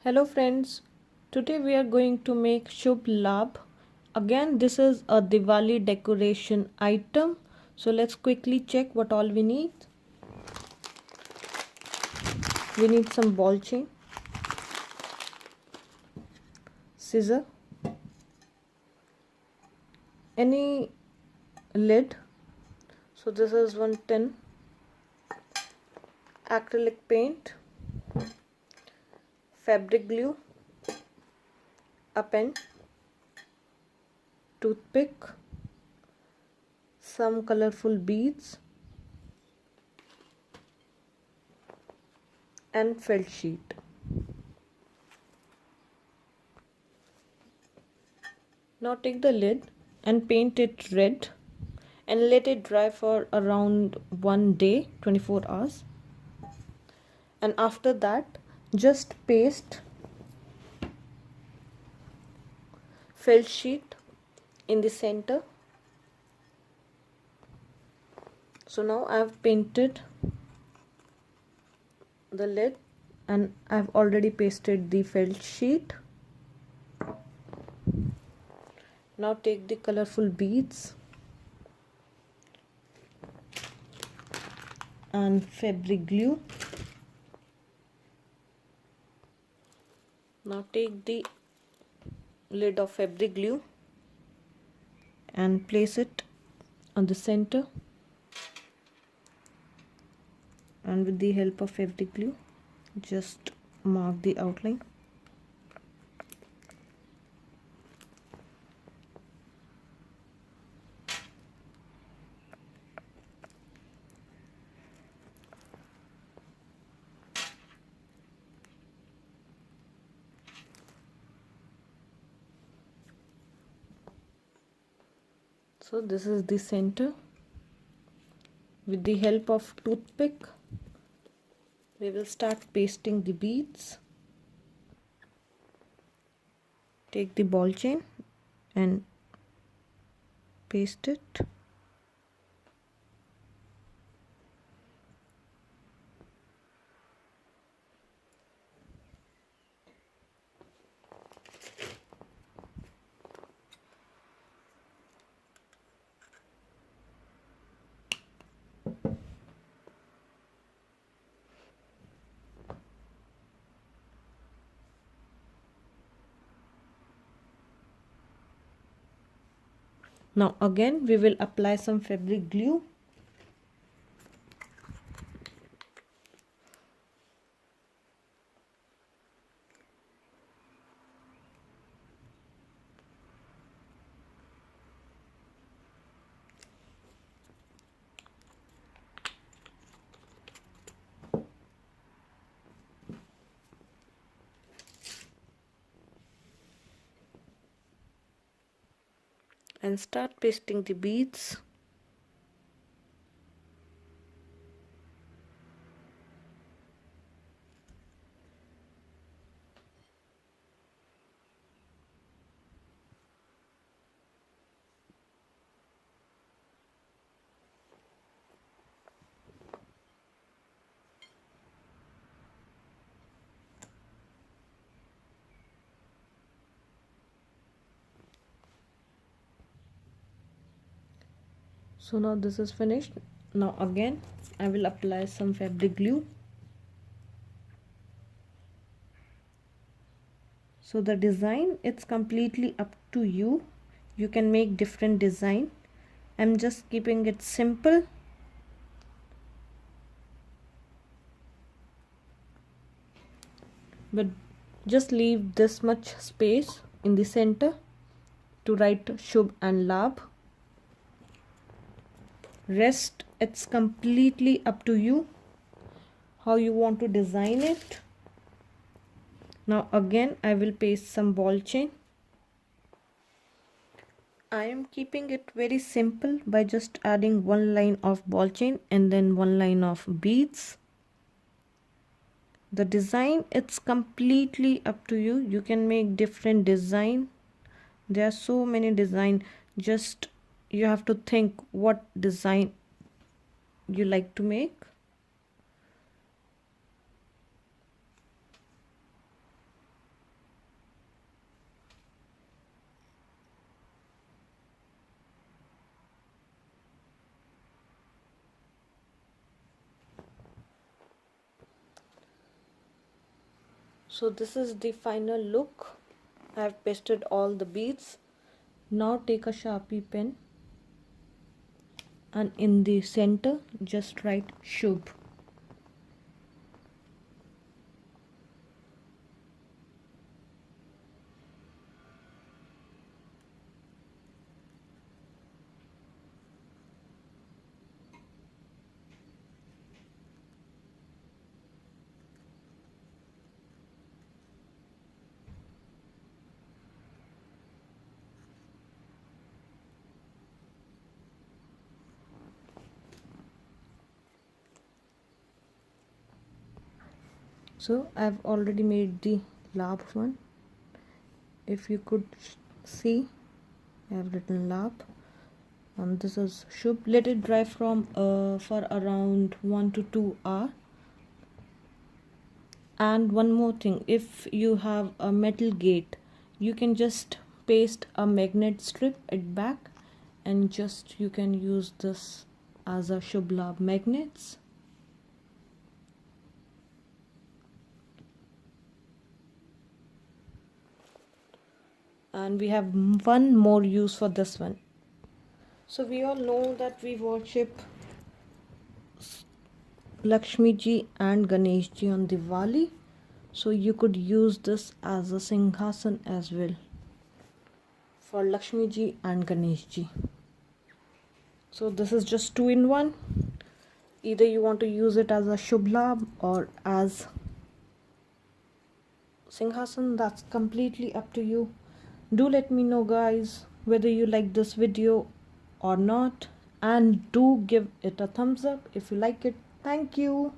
Hello friends, today we are going to make Shubh Labh. Again, this is a Diwali decoration item. So let's quickly check what all we need. We need some ball chain, scissor, any lid. So this is 1 tin, acrylic paint, fabric glue, a pen, toothpick, some colorful beads and felt sheet. Now take the lid and paint it red and let it dry for around 1 day, 24 hours. And after that, just paste felt sheet in the center. So now I have painted the lid and I have already pasted the felt sheet. Now take the colorful beads and fabric glue. Now take the lid of fabric glue and place it on the center, and with the help of fabric glue just mark the outline. So this is the center. With the help of toothpick we will start pasting the beads. Take the ball chain and paste it. Now again we will apply some fabric glue. And start pasting the beads. So now this is finished. Now again I will apply some fabric glue. So the design, it's completely up to you. You can make different design. I'm just keeping it simple. But just leave this much space in the center to write Shubh and Labh. Rest, it's completely up to you how you want to design it. Now again I will paste some ball chain. I am keeping it very simple by just adding one line of ball chain and then one line of beads. The design, it's completely up to you. You can make different design. There are so many design. Just you have to think what design you like to make. So this is the final look. I have pasted all the beads. Now take a Sharpie pen and in the center just write Shubh. So I've already made the LABH one. If you could see, I have written LABH, and this is Shubh. Let it dry from for around 1 to 2 hours. And one more thing, if you have a metal gate, you can just paste a magnet strip at back, and just you can use this as a Shubh Labh magnets. And we have one more use for this one. So we all know that we worship Lakshmi ji and Ganesh ji on Diwali, so you could use this as a singhasan as well for Lakshmi ji and Ganesh ji. So this is just 2 in 1. Either you want to use it as a Shubh Labh or as singhasan, that's completely up to you. Do let me know guys whether you like this video or not, and do give it a thumbs up if you like it. Thank you.